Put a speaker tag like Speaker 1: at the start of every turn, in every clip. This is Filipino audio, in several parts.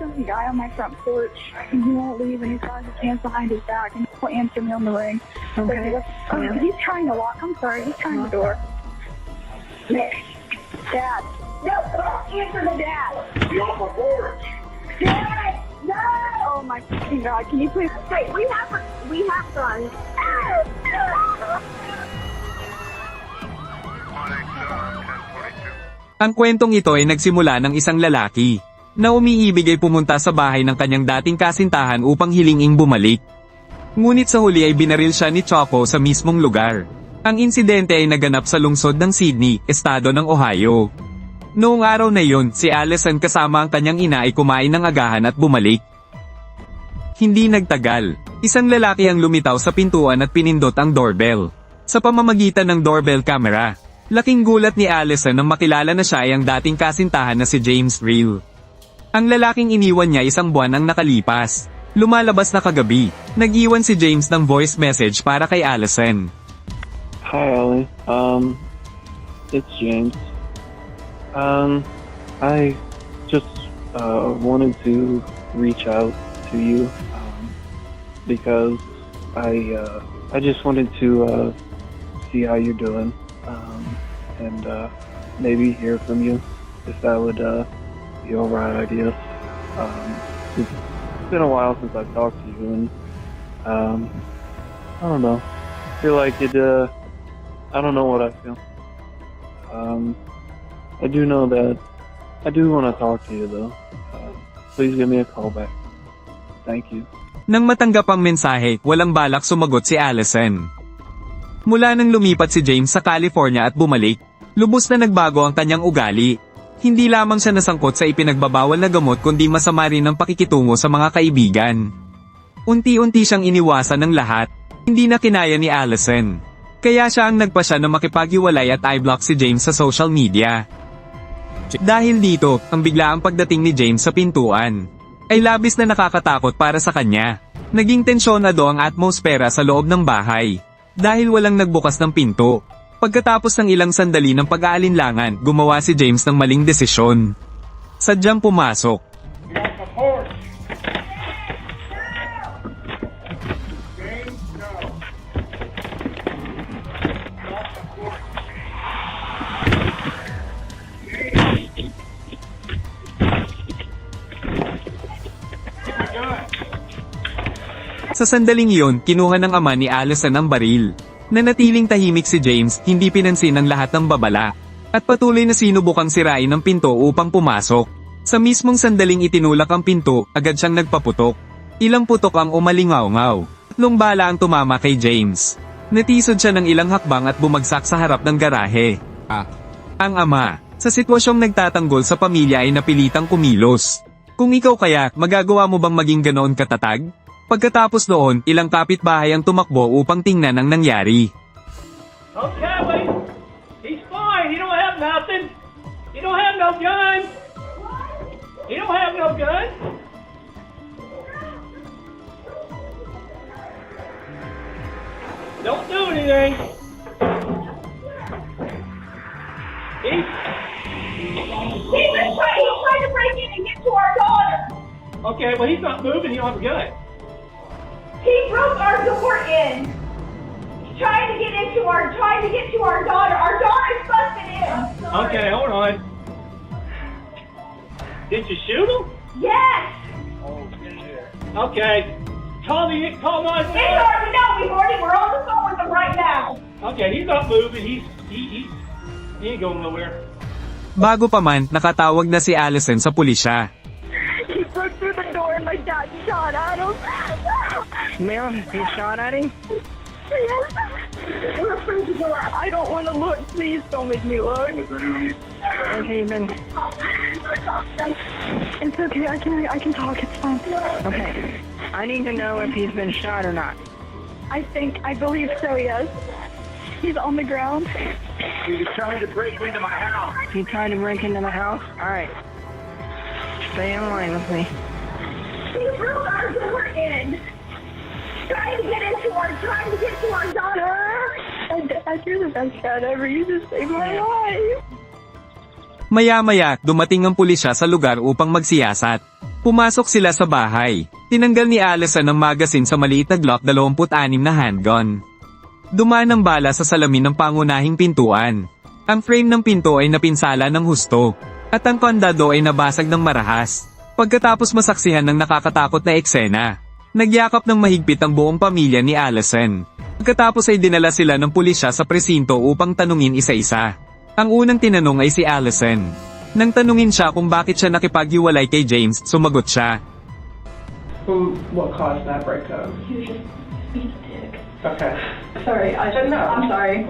Speaker 1: some guy on my front porch, and he won't leave, and he's got his hands behind his back, and he'll answer me on the ring.
Speaker 2: Okay.
Speaker 1: He's trying to lock. I'm sorry, he's trying the door. Dad. No, don't answer the dad.
Speaker 3: Be off my porch.
Speaker 1: Dad, no! Oh my fucking God! Can you please? Hey, we have guns.
Speaker 4: Ang kwentong ito ay nagsimula ng isang lalaki na umiibig ay pumunta sa bahay ng kanyang dating kasintahan upang hilinging bumalik. Ngunit sa huli ay binaril siya ni Choco sa mismong lugar. Ang insidente ay naganap sa lungsod ng Sydney, estado ng Ohio. Noong araw na iyon, si Allison kasama ang kanyang ina ay kumain ng agahan at bumalik. Hindi nagtagal, isang lalaki ang lumitaw sa pintuan at pinindot ang doorbell. Sa pamamagitan ng doorbell camera, laking gulat ni Allison nang makilala na siya ay ang dating kasintahan na si James Real. Ang lalaking iniwan niya isang buwan ang nakalipas. Lumalabas na kagabi, nag-iwan si James ng voice message para kay Allison.
Speaker 5: Hi, Allie. It's James. I just wanted to reach out to you because I just wanted to see how you're doing and maybe hear from you if that would be all right idea. It's been a while since I've talked to you, and I don't know. I feel like it. I don't know what I feel. I do know that I do want to talk to you though. Please give me a call back. Thank you.
Speaker 4: Nang matanggap ang mensahe, walang balak sumagot si Allison. Mula nang lumipat si James sa California at bumalik, lubos na nagbago ang kanyang ugali. Hindi lamang siya nasangkot sa ipinagbabawal na gamot kundi masama rin ang pakikitungo sa mga kaibigan. Unti-unti siyang iniwasan ng lahat, hindi na kinaya ni Allison. Kaya siya ang nagpasya na makipaghiwalay at i-block si James sa social media. Dahil dito, ang biglaang pagdating ni James sa pintuan ay labis na nakakatakot para sa kanya. Naging tensyonado ang atmosfera sa loob ng bahay dahil walang nagbukas ng pinto. Pagkatapos ng ilang sandali ng pag-aalinlangan, gumawa si James ng maling desisyon. Sadyang pumasok. Sa sandaling iyon, kinuha ng ama ni Allison ang baril. Nanatiling tahimik si James, hindi pinansin ang lahat ng babala. At patuloy na sinubukang sirain ang pinto upang pumasok. Sa mismong sandaling itinulak ang pinto, agad siyang nagpaputok. Ilang putok ang umalingaw-ngaw. Tatlong bala ang tumama kay James. Natisod siya ng ilang hakbang at bumagsak sa harap ng garahe. Ang ama, sa sitwasyong nagtatanggol sa pamilya ay napilitang kumilos. Kung ikaw kaya, magagawa mo bang maging ganoon katatag? Pagkatapos noon, ilang kapitbahay ang tumakbo upang tingnan ang nangyari.
Speaker 6: Okay, wait. He's fine. He don't have nothing. He don't have no gun. He don't have no gun. Don't do anything.
Speaker 1: He's trying to break in and get to our daughter.
Speaker 6: Okay, well, he's not moving. He don't have a gun.
Speaker 1: He broke our door in. He's trying to get to our daughter. Our daughter's busted in.
Speaker 6: Okay, hold on. Did you shoot him?
Speaker 1: Yes.
Speaker 6: Okay. Call 911.
Speaker 1: We're on the phone with him right now.
Speaker 6: Okay, he's not moving. He ain't going nowhere.
Speaker 4: Bago pa man, nakatawag na si Allison sa pulisya.
Speaker 1: He broke through the door and my dad shot at him.
Speaker 2: Ma'am, he shot at him?
Speaker 1: I don't want to look. Please don't make me look.
Speaker 2: Has he been...
Speaker 1: It's okay. I can talk. It's fine.
Speaker 2: Okay. I need to know if he's been shot or not.
Speaker 1: I believe so. Yes. He's on the ground.
Speaker 3: He was trying to break into my house.
Speaker 2: He tried to break into the house? Alright. Stay in line with me.
Speaker 1: He broke our door in. Trying to get to our daughter. And Dad, you're the best dad ever. You just saved my life.
Speaker 4: Maya-maya, dumating ang pulisya sa lugar upang magsiyasat. Pumasok sila sa bahay. Tinanggal ni Allison ang magazine sa maliit na Glock 26 na handgun. Dumaan ang bala sa salamin ng pangunahing pintuan. Ang frame ng pinto ay napinsala ng husto, at ang kandado ay nabasag ng marahas. Pagkatapos masaksihan ng nakakatakot na eksena, nagyakap ng mahigpit ang buong pamilya ni Allison. Pagkatapos ay dinala sila ng pulisya sa presinto upang tanungin isa-isa. Ang unang tinanong ay si Allison. Nang tanungin siya kung bakit siya nakipaghiwalay kay James, sumagot siya.
Speaker 7: What caused that breakup?
Speaker 1: He was just being a dick.
Speaker 7: Okay.
Speaker 1: Sorry, I'm sorry.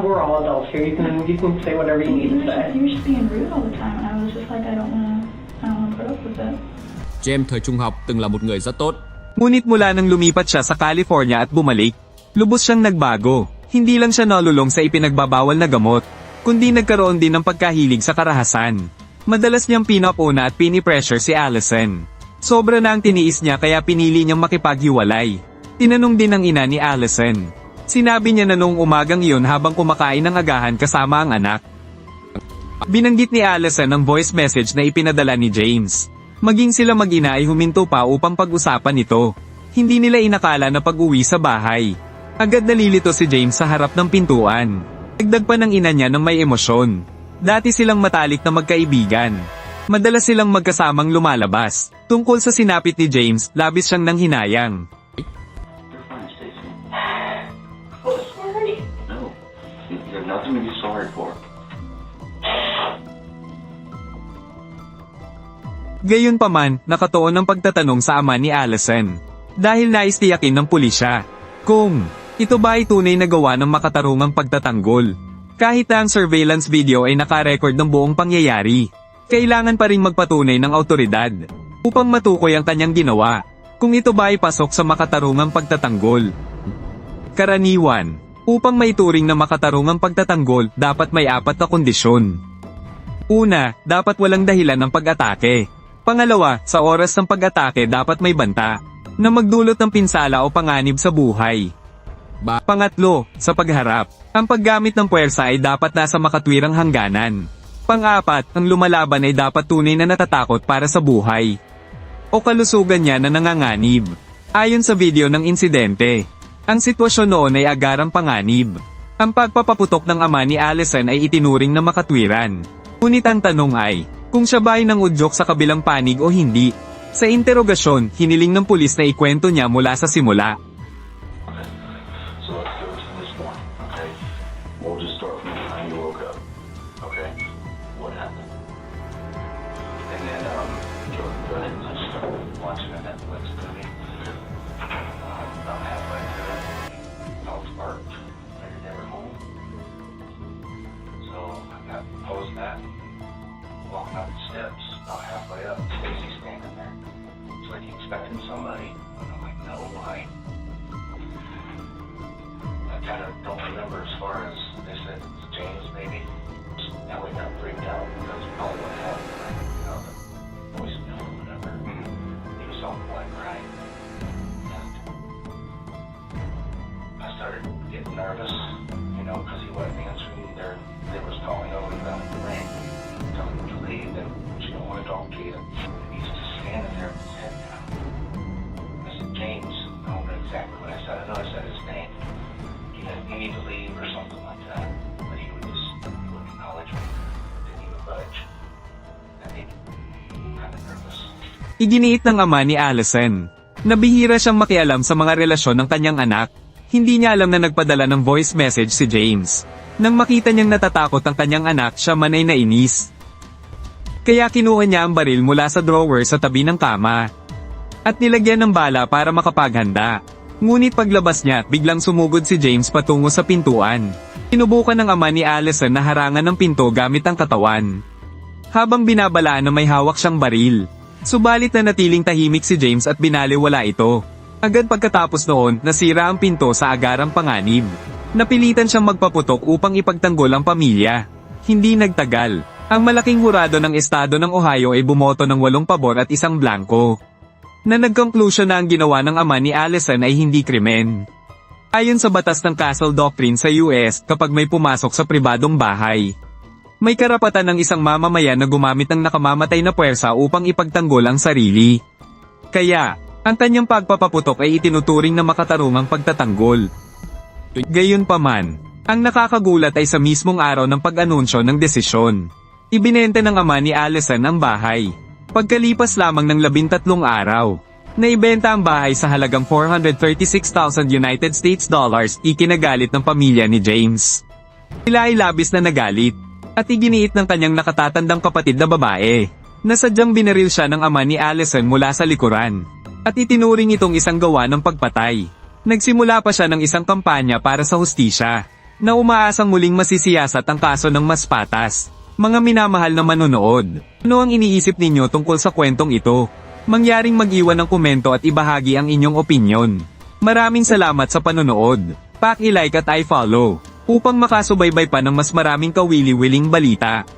Speaker 7: We're all adults here. You can say whatever you need to say.
Speaker 1: He was just being rude all the time, and I was just like, I don't wanna put up with it.
Speaker 8: James thời trung học từng là một người rất tốt.
Speaker 4: Ngunit mula nang lumipat siya sa California at bumalik, lubos siyang nagbago. Hindi lang siya nalulong sa ipinagbabawal na gamot, kundi nagkaroon din ng pagkahilig sa karahasan. Madalas niyang pinapuna at pinipressure si Allison. Sobra na ang tiniis niya kaya pinili niyang makipaghiwalay. Tinanong din ng ina ni Allison. Sinabi niya na noong umagang iyon habang kumakain ng agahan kasama ang anak. Binanggit ni Allison ang voice message na ipinadala ni James. Maging sila mag-ina ay huminto pa upang pag-usapan ito. Hindi nila inakala na pag-uwi sa bahay. Agad nalilito si James sa harap ng pintuan. Dagdag pa ng ina niya ng may emosyon. Dati silang matalik na magkaibigan. Madalas silang magkasamang lumalabas. Tungkol sa sinapit ni James, labis siyang nanghinayang.
Speaker 3: You're fine, Stacy.
Speaker 1: I'm sorry.
Speaker 3: No. You have nothing to be sorry for.
Speaker 4: Gayunpaman, nakatuon ang pagtatanong sa ama ni Allison. Dahil naistiyakin ng pulisya kung ito ba ay tunay na gawa ng makatarungang pagtatanggol. Kahit na ang surveillance video ay nakarecord ng buong pangyayari, kailangan pa ring magpatunay ng autoridad upang matukoy ang kanyang ginawa. Kung ito ba ay pasok sa makatarungang pagtatanggol. Karaniwan, upang maituring na makatarungang pagtatanggol, dapat may 4 na kondisyon. Una, dapat walang dahilan ng pag-atake. Pangalawa, sa oras ng pag-atake dapat may banta na magdulot ng pinsala o panganib sa buhay. Pangatlo, sa pagharap, ang paggamit ng puwersa ay dapat nasa makatwirang hangganan. Pang-apat, ang lumalaban ay dapat tunay na natatakot para sa buhay o kalusugan niya na nanganganib. Ayon sa video ng insidente, ang sitwasyon noon ay agarang panganib. Ang pagpapaputok ng ama ni Allison ay itinuring na makatwiran. Ngunit ang tanong ay, kung siya ba ay nangudyok sa kabilang panig o hindi. Sa interogasyon, hiniling ng pulis na ikwento niya mula sa simula.
Speaker 3: So let's go to this morning, okay? We'll just start from the time you woke up, okay? What happened? And then, go ahead and let's start watching a Netflix movie. About halfway through it, I was parked. You're never home. So I got posed that, walking up the steps, about halfway up, Stacy's standing there. It's like he expecting somebody. And I'm like, no, why? I kind of don't remember as far as they said it's James, maybe. Now we got freaked out because probably what happened, you know, the voicemail or whatever. He was all like crying. And I started getting nervous, you know, because he wasn't answering. They was calling over about the ring, telling him to leave, and she don't want to talk to you. And he's just standing there with his head down. I said, James, I don't know exactly what I said. I know I said his name. You need to leave or something like that. But he would acknowledge me. Didn't even budge. That made me kind of nervous.
Speaker 4: Iginiit ng ama ni Allison. Nabihira siyang makialam sa mga relasyon ng kanyang anak. Hindi niya alam na nagpadala ng voice message si James. Nang makita niyang natatakot ang kanyang anak, siya man ay nainis. Kaya kinuha niya ang baril mula sa drawer sa tabi ng kama at nilagyan ng bala para makapaghanda. Ngunit paglabas niya, biglang sumugod si James patungo sa pintuan. Sinubukan ng ama ni Allison na harangan ng pinto gamit ang katawan, habang binabalaan na may hawak siyang baril. Subalit na natiling tahimik si James at binaliwala ito. Agad pagkatapos noon, nasira ang pinto sa agarang panganib. Napilitan siyang magpaputok upang ipagtanggol ang pamilya. Hindi nagtagal. Ang malaking hurado ng estado ng Ohio ay bumoto ng 8 pabor at 1 blanko, na nag-conclusion na ang ginawa ng ama ni Allison ay hindi krimen. Ayon sa batas ng Castle Doctrine sa US, kapag may pumasok sa pribadong bahay May karapatan ng isang mamamayan na gumamit ng nakamamatay na puwersa upang ipagtanggol ang sarili. Kaya, ang kanyang pagpapaputok ay itinuturing na makatarungang pagtatanggol. Gayunpaman, ang nakakagulat ay sa mismong araw ng pag-anunsyo ng desisyon. Ibinenta ng ama ni Allison ang bahay. Pagkalipas lamang ng 13 araw, naibenta ang bahay sa halagang $436,000 United States dollars, ikinagalit ng pamilya ni James. Sila ay labis na nagalit, at iginiit ng kanyang nakatatandang kapatid na babae, na sadyang binaril siya ng ama ni Allison mula sa likuran, at itinuring itong isang gawa ng pagpatay. Nagsimula pa siya ng isang kampanya para sa hustisya, na umaasang muling masisiyasat ang kaso ng mas patas. Mga minamahal na manonood, ano ang iniisip ninyo tungkol sa kwentong ito? Mangyaring mag-iwan ng komento at ibahagi ang inyong opinyon. Maraming salamat sa panonood. Paki-like at i-follow upang makasubaybay pa ng mas maraming kawili-wiling balita.